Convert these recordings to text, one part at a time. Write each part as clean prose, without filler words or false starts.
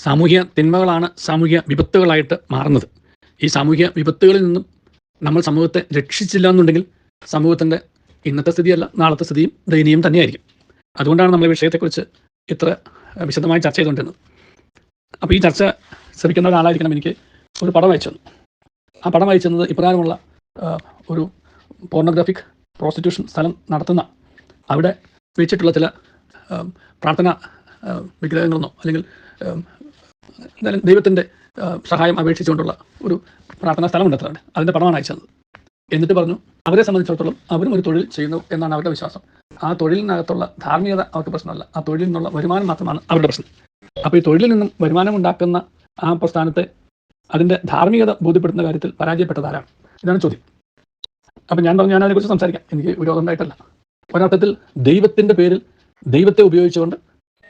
സാമൂഹ്യ തിന്മകളാണ് സാമൂഹ്യ വിപത്തുകളായിട്ട് മാറുന്നത്. ഈ സാമൂഹ്യ വിപത്തുകളിൽ നിന്നും നമ്മൾ സമൂഹത്തെ രക്ഷിച്ചില്ല എന്നുണ്ടെങ്കിൽ സമൂഹത്തിൻ്റെ ഇന്നത്തെ സ്ഥിതിയല്ല നാളത്തെ സ്ഥിതിയും ദയനീയം തന്നെയായിരിക്കും. അതുകൊണ്ടാണ് നമ്മൾ ഈ വിഷയത്തെക്കുറിച്ച് ഇത്ര വിശദമായി ചർച്ച ചെയ്തുകൊണ്ടിരുന്നത്. അപ്പോൾ ഈ ചർച്ച ശ്രമിക്കുന്ന ഒരാളായിരിക്കണം എനിക്ക് ഒരു പടം അയച്ചു തന്നു. ആ പടം അയച്ചു തന്നത് ഇപ്രകാരമുള്ള ഒരു പോർണോഗ്രാഫിക് പ്രോസ്റ്റിറ്റ്യൂഷൻ സ്ഥലം നടത്തുന്ന അവിടെ വെച്ചിട്ടുള്ള ചില പ്രാർത്ഥന വിഗ്രഹങ്ങളെന്നോ അല്ലെങ്കിൽ എന്തായാലും ദൈവത്തിൻ്റെ സഹായം അപേക്ഷിച്ചുകൊണ്ടുള്ള ഒരു പ്രാർത്ഥനാ സ്ഥലമുണ്ട് അത്ര. അതിൻ്റെ പടമാണ് അയച്ചത്. എന്നിട്ട് പറഞ്ഞു, അവരെ സംബന്ധിച്ചിടത്തോളം അവരും ഒരു തൊഴിൽ ചെയ്യുന്നു എന്നാണ് അവരുടെ വിശ്വാസം. ആ തൊഴിലിനകത്തുള്ള ധാർമ്മികത അവർക്ക് പ്രശ്നമല്ല, ആ തൊഴിലിൽ നിന്നുള്ള വരുമാനം മാത്രമാണ് അവരുടെ പ്രശ്നം. അപ്പോൾ ഈ തൊഴിലിൽ നിന്നും വരുമാനം ഉണ്ടാക്കുന്ന ആ പ്രസ്ഥാനത്തെ അതിൻ്റെ ധാർമ്മികത ബോധ്യപ്പെടുത്തുന്ന കാര്യത്തിൽ പരാജയപ്പെട്ടതാരാണ്? ഇതാണ് ചോദ്യം. അപ്പം ഞാൻ പറഞ്ഞു, ഞാൻ അതിനെക്കുറിച്ച് സംസാരിക്കാം, എനിക്ക് വിരോധം ഉണ്ടായിട്ടല്ല. ഒരർത്ഥത്തിൽ ദൈവത്തിൻ്റെ പേരിൽ ദൈവത്തെ ഉപയോഗിച്ചുകൊണ്ട്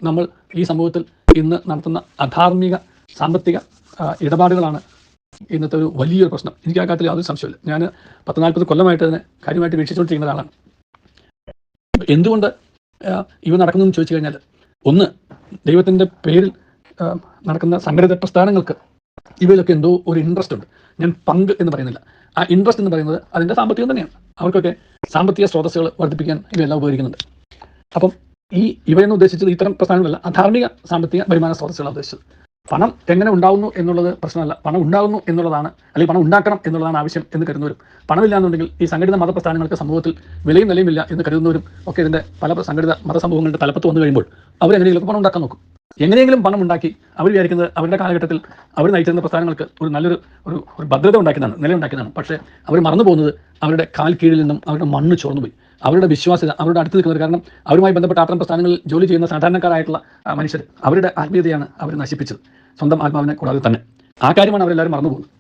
നമ്മൾ ഈ സമൂഹത്തിൽ ഇന്ന് നടത്തുന്ന അധാർമിക സാമ്പത്തിക ഇടപാടുകളാണ് ഇന്നത്തെ ഒരു വലിയൊരു പ്രശ്നം. എനിക്ക് ആ കാര്യത്തിൽ യാതൊരു സംശയമില്ല. ഞാൻ 40-40 കൊല്ലമായിട്ട് അതിനെ കാര്യമായിട്ട് വീക്ഷിച്ചുകൊണ്ടിരിക്കുന്ന ഒരാളാണ്. എന്തുകൊണ്ട് ഇവ നടക്കുന്നു എന്ന് ചോദിച്ചു കഴിഞ്ഞാൽ, ഒന്ന്, ദൈവത്തിൻ്റെ പേരിൽ നടക്കുന്ന സംഘടിത പ്രസ്ഥാനങ്ങൾക്ക് ഇവയിലൊക്കെ എന്തോ ഒരു ഇൻട്രസ്റ്റ് ഉണ്ട്. ഞാൻ പങ്ക് എന്ന് പറയുന്നില്ല. ആ ഇൻട്രസ്റ്റ് എന്ന് പറയുന്നത് അതിൻ്റെ സാമ്പത്തികം തന്നെയാണ്. അവർക്കൊക്കെ സാമ്പത്തിക സ്രോതസ്സുകൾ വർദ്ധിപ്പിക്കാൻ ഇവയെല്ലാം ഉപകരിക്കുന്നുണ്ട്. അപ്പം ഇവയെന്ന് ഉദ്ദേശിച്ചത് ഇത്തരം പ്രസ്ഥാനങ്ങളല്ല, അധാർമിക സാമ്പത്തിക വരുമാന സ്രോതസ്സുകളാണ് ഉദ്ദേശിച്ചത്. പണം എങ്ങനെ ഉണ്ടാകുന്നു എന്നുള്ളത് പ്രശ്നമല്ല, പണം ഉണ്ടാകുന്നു എന്നുള്ളതാണ്, അല്ലെങ്കിൽ പണം ഉണ്ടാക്കണം എന്നുള്ളതാണ് ആവശ്യം എന്ന് കരുതുന്നവരും, പണമില്ല എന്നുണ്ടെങ്കിൽ ഈ സംഘടിത മതപ്രസ്ഥാനങ്ങൾക്ക് സമൂഹത്തിൽ വിലയും നിലയുമില്ല എന്ന് കരുതുന്നവരും ഒക്കെ ഇതിൻ്റെ പല സംഘടിത മതസമൂഹങ്ങളുടെ തലപ്പത്ത് വന്നു കഴിയുമ്പോൾ അവരെങ്ങനെയെങ്കിലും പണം ഉണ്ടാക്കാൻ നോക്കും. എങ്ങനെയെങ്കിലും പണം ഉണ്ടാക്കി അവർ വിചാരിക്കുന്നത് അവരുടെ കാലഘട്ടത്തിൽ അവർ നയിച്ചിരുന്ന പ്രസ്ഥാനങ്ങൾക്ക് ഒരു നല്ലൊരു ഒരു ഭദ്രത ഉണ്ടാക്കുന്നതാണ്, നിലയുണ്ടാക്കുന്നതാണ്. പക്ഷേ അവർ മറന്നു പോകുന്നത് അവരുടെ കാൽ കീഴിൽ നിന്നും അവരുടെ മണ്ണ് ചോർന്നുപോയി. അവരുടെ വിശ്വാസ്യത, അവരുടെ അടുത്ത് നിൽക്കുന്നവർ, കാരണം അവരുമായി ബന്ധപ്പെട്ട അത്തരം പ്രസ്ഥാനങ്ങളിൽ ജോലി ചെയ്യുന്ന സാധാരണക്കാരായിട്ടുള്ള മനുഷ്യർ, അവരുടെ ആത്മീയതയാണ് അവർ നശിപ്പിച്ചത്, സ്വന്തം ആത്മാവിനെ കൂടാതെ തന്നെ. ആ കാര്യമാണ് അവരെല്ലാവരും മറന്നുപോകുന്നത്.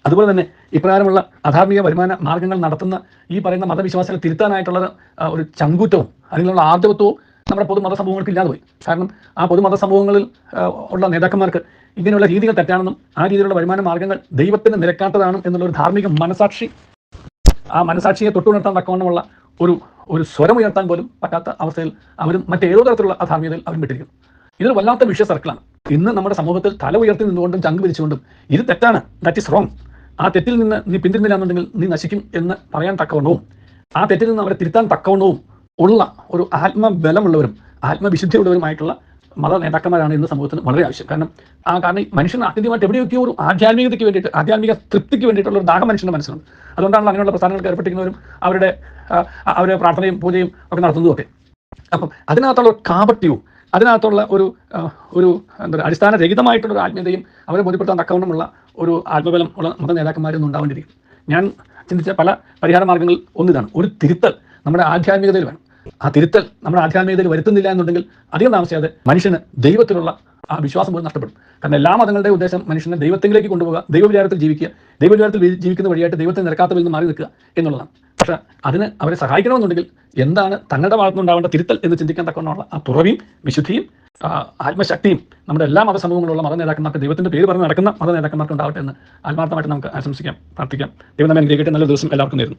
അതുപോലെ തന്നെ ഇപ്രകാരമുള്ള അധാർമിക വരുമാന മാർഗ്ഗങ്ങൾ നടത്തുന്ന ഈ പറയുന്ന മതവിശ്വാസികളെ തിരുത്താനായിട്ടുള്ള ഒരു ചങ്കൂറ്റവും അതിനുള്ള ആർജവത്വവും നമ്മുടെ പൊതുമത സമൂഹങ്ങൾക്ക് ഇല്ലാതെ പോയി. കാരണം ആ പൊതുമത സമൂഹങ്ങളിൽ ഉള്ള നേതാക്കന്മാർക്ക് ഇങ്ങനെയുള്ള രീതികൾ തെറ്റാണെന്നും ആ രീതിയിലുള്ള വരുമാന മാർഗ്ഗങ്ങൾ ദൈവത്തിന് നിരക്കാത്തതാണ് എന്നുള്ളൊരു ധാർമ്മിക മനസാക്ഷി, ആ മനസാക്ഷിയെ തൊട്ടുണർത്താൻ തക്കവണ്ണമുള്ള ഒരു സ്വരം ഉയർത്താൻ പോലും പറ്റാത്ത അവസ്ഥയിൽ അവരും മറ്റേതോ തരത്തിലുള്ള അധാർമ്മികതയിൽ അവരും വിട്ടിരിക്കുന്നു. ഇതൊരു വല്ലാത്ത വിഷയ സർക്കിളാണ്. ഇന്ന് നമ്മുടെ സമൂഹത്തിൽ തല ഉയർത്തി നിന്നുകൊണ്ടും ചങ്ക് പിരിച്ചുകൊണ്ടും ഇത് തെറ്റാണ്, ദാറ്റ് ഈസ് റോങ്, ആ തെറ്റിൽ നിന്ന് നീ പിന്തിരുന്നില്ല എന്നുണ്ടെങ്കിൽ നീ നശിക്കും എന്ന് പറയാൻ തക്കവണ്ണവും ആ തെറ്റിൽ നിന്ന് അവരെ തിരുത്താൻ തക്കവണ്ണവും ഉള്ള ഒരു ആത്മബലമുള്ളവരും ആത്മവിശുദ്ധിയുള്ളവരുമായിട്ടുള്ള മത നേതാക്കന്മാരാണ് ഇന്ന് സമൂഹത്തിന് വളരെ ആവശ്യം. കാരണം മനുഷ്യന് ആത്യന്തികമായിട്ട് എവിടെയൊക്കെയോ ഒരു ആധ്യാത്മികതയ്ക്ക് വേണ്ടിയിട്ട്, ആധ്യാത്മിക തൃപ്തിക്ക് വേണ്ടിയിട്ടുള്ള ഒരു ദാഹം മനുഷ്യൻ്റെ മനസ്സിലുണ്ട്. അതുകൊണ്ടാണ് അങ്ങനെയുള്ള പ്രസ്ഥാനങ്ങൾക്ക് ഏർപ്പെട്ടിരിക്കുന്നവരും അവരുടെ പ്രാർത്ഥനയും പൂജയും ഒക്കെ നടത്തുന്നതും ഒക്കെ. അപ്പം അതിനകത്തുള്ള ഒരു കാപട്യവും അതിനകത്തുള്ള ഒരു എന്താ പറയുക, അടിസ്ഥാനരഹിതമായിട്ടുള്ള ഒരു ആത്മീയതയും അവരെ ബോധ്യപ്പെടുത്താൻ തക്കവണ്ണമുള്ള ഒരു ആത്മബലം ഉള്ള മത നേതാക്കന്മാരൊന്നും ഉണ്ടാവേണ്ടിയിരിക്കും. ഞാൻ ചിന്തിച്ച പല പരിഹാര മാർഗ്ഗങ്ങളിൽ ഒന്നിതാണ്, ഒരു തിരുത്തൽ നമ്മുടെ ആധ്യാത്മികതയിൽ വേണം. ആ തിരുത്തൽ നമ്മുടെ ആധ്യാത്മികതയിൽ വരുത്തുന്നില്ല എന്നുണ്ടെങ്കിൽ അധികം താമസിയാതെ മനുഷ്യന് ദൈവത്തിലുള്ള ആ വിശ്വാസം പോലും നഷ്ടപ്പെടും. കാരണം എല്ലാ മതങ്ങളുടെയും ഉദ്ദേശം മനുഷ്യനെ ദൈവത്തിലേക്ക് കൊണ്ടുപോകുക, ദൈവവിചാരത്തിൽ ജീവിക്കുക, ദൈവവിചാരത്തിൽ ജീവിക്കുന്ന വഴിയായിട്ട് ദൈവത്തിന് നിരക്കാത്തതിൽ നിന്ന് മാറി നിൽക്കുക എന്നുള്ളതാണ്. പക്ഷേ അതിന് അവരെ സഹായിക്കണമെന്നുണ്ടെങ്കിൽ എന്താണ് തങ്ങളുടെ ഭാഗത്തുനിന്നുണ്ടാവേണ്ട തിരുത്തൽ എന്ന് ചിന്തിക്കാൻ തക്കവണ്ണമുള്ള ആ തുറവിയും വിശുദ്ധിയും ആത്മശക്തിയും നമ്മുടെ എല്ലാ മതസമൂഹങ്ങളിലുള്ള മത നേതാക്കന്മാർക്ക്, ദൈവത്തിൻ്റെ പേര് പറഞ്ഞ് നടക്കുന്ന മത നേതാക്കന്മാർക്ക് ഉണ്ടാവട്ടെ എന്ന് ആത്മാർത്ഥമായിട്ട് നമുക്ക് ആശംസിക്കാം, പ്രാർത്ഥിക്കാം. ദൈവം നമ്മെ അനുഗ്രഹിക്കട്ടെ. നല്ല ദിവസം എല്ലാവർക്കും നേരുന്നു.